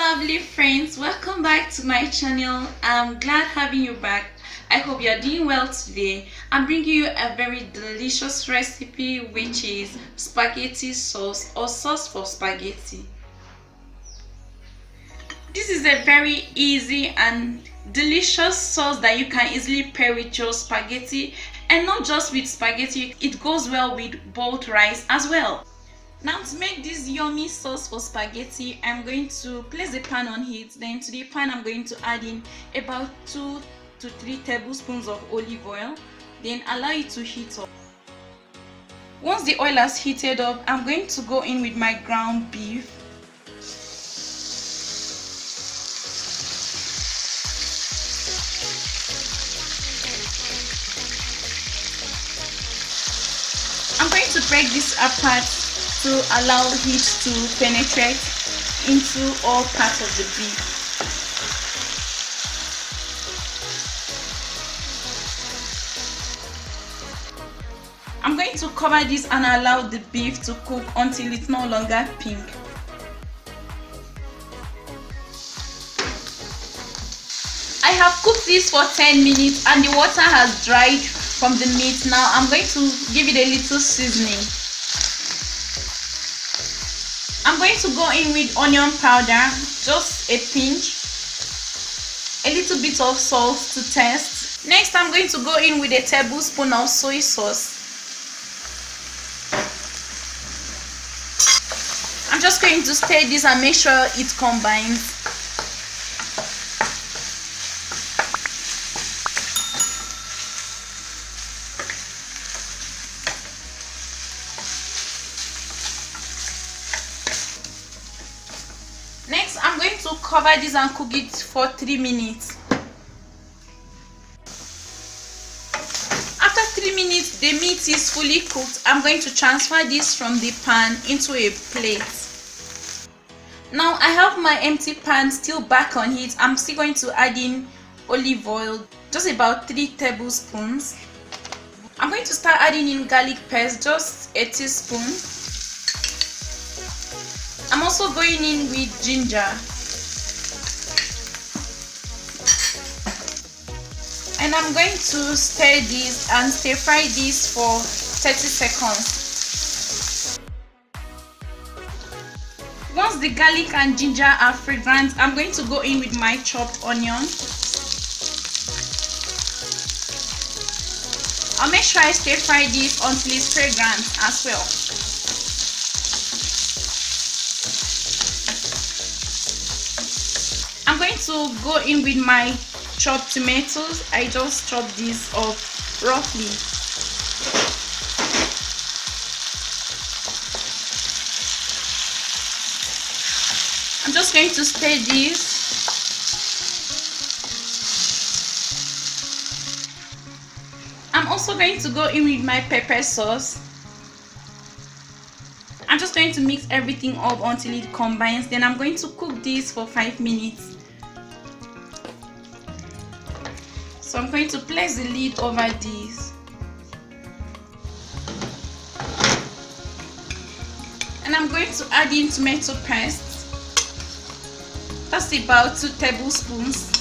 lovely friends, welcome back to my channel. I'm glad having you back. I hope you're doing well today. I'm bringing you a very delicious recipe, which is spaghetti sauce or sauce for spaghetti. This is a very easy and delicious sauce that you can easily pair with your spaghetti, and not just with spaghetti, it goes well with boiled rice as well. Now, to make this yummy sauce for spaghetti, I'm going to place the pan on heat. Then to the pan, I'm going to add in about 2 to 3 tablespoons of olive oil. Then allow it to heat up. Once the oil has heated up, I'm going to go in with my ground beef. I'm going to break this apart to allow heat to penetrate into all parts of the beef. I'm going to cover this and allow the beef to cook until it's no longer pink. I have cooked this for 10 minutes and the water has dried from the meat. Now I'm going to give it a little seasoning. I'm going to go in with onion powder, just a pinch, a little bit of salt to taste. Next, I'm going to go in with a tablespoon of soy sauce. I'm just going to stir this and make sure it combines. Next, I'm going to cover this and cook it for 3 minutes. After 3 minutes, the meat is fully cooked. I'm going to transfer this from the pan into a plate. Now, I have my empty pan still back on heat. I'm still going to add in olive oil, just about 3 tablespoons. I'm going to start adding in garlic paste, just a teaspoon. I'm also going in with ginger. And I'm going to stir this and stir fry this for 30 seconds. Once the garlic and ginger are fragrant, I'm going to go in with my chopped onion. I'll make sure I stir fry this until it's fragrant as well. I'm going to go in with my chopped tomatoes. I just chopped these up roughly. I'm just going to stir this. I'm also going to go in with my pepper sauce. I'm just going to mix everything up until it combines. Then I'm going to cook this for 5 minutes. So I'm going to place the lid over this. And I'm going to add in tomato paste. That's about 2 tablespoons.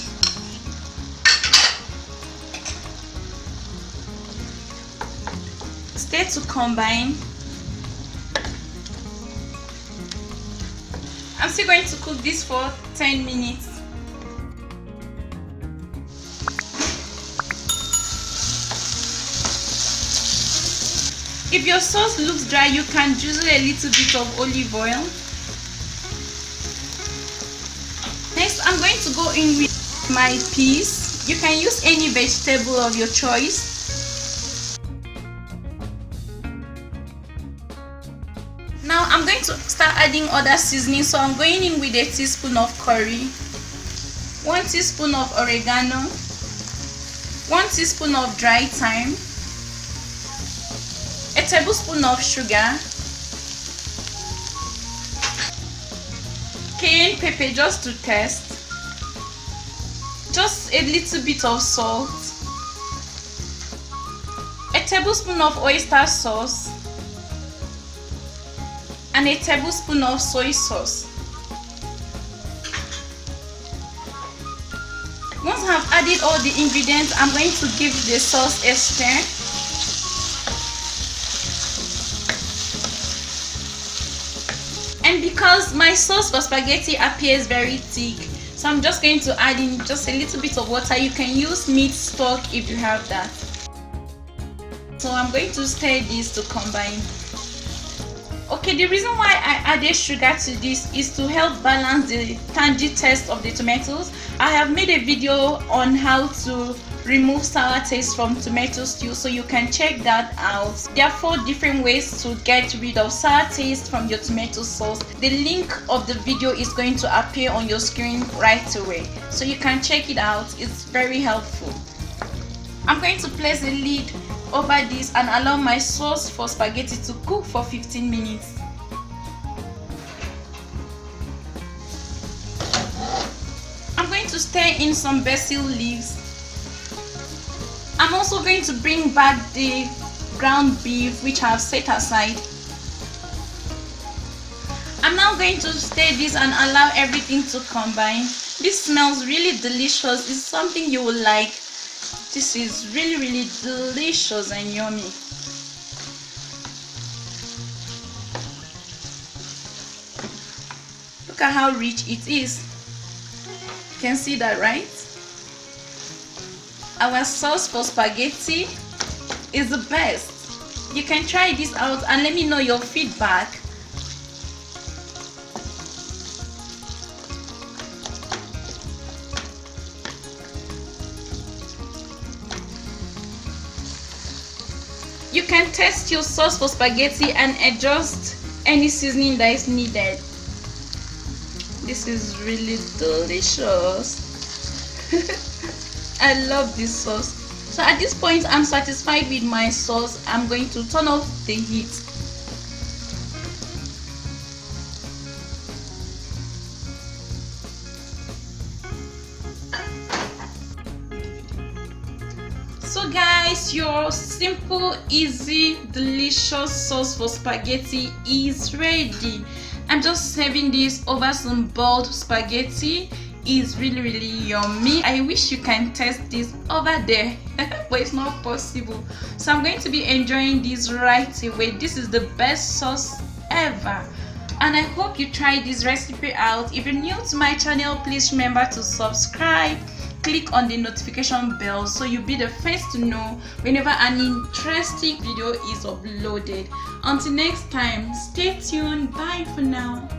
Stir to combine. I'm still going to cook this for 10 minutes. If your sauce looks dry, you can drizzle a little bit of olive oil. Next, I'm going to go in with my peas. You can use any vegetable of your choice. Now, I'm going to start adding other seasoning. So I'm going in with a teaspoon of curry, 1 teaspoon of oregano, 1 teaspoon of dry thyme, a tablespoon of sugar, cayenne pepper just to taste, just a little bit of salt, a tablespoon of oyster sauce, and a tablespoon of soy sauce. I've added all the ingredients, I'm going to give the sauce a stir. And because my sauce for spaghetti appears very thick, so I'm just going to add in just a little bit of water. You can use meat stock if you have that. So I'm going to stir this to combine. Okay, the reason why I added sugar to this is to help balance the tangy taste of the tomatoes. I have made a video on how to remove sour taste from tomato stew, so you can check that out. There are 4 different ways to get rid of sour taste from your tomato sauce. The link of the video is going to appear on your screen right away, so you can check it out. It's very helpful. I'm going to place a lid over this and allow my sauce for spaghetti to cook for 15 minutes. I'm going to stir in some basil leaves. I'm also going to bring back the ground beef which I have set aside. I'm now going to stir this and allow everything to combine. This smells really delicious. It's something you will like. This is really delicious and yummy. Look at how rich it is. You can see that, right? Our sauce for spaghetti is the best. You can try this out and let me know your feedback. You can test your sauce for spaghetti and adjust any seasoning that is needed. This is really delicious. I love this sauce. So at this point, I'm satisfied with my sauce. I'm going to turn off the heat. So guys, your simple, easy, delicious sauce for spaghetti is ready. I'm just serving this over some boiled spaghetti. It's really yummy. I wish you can test this over there but it's not possible. So I'm going to be enjoying this right away. This is the best sauce ever, and I hope you try this recipe out. If you're new to my channel, please remember to subscribe. Click on the notification bell so you'll be the first to know whenever an interesting video is uploaded. Until next time, stay tuned. Bye for now.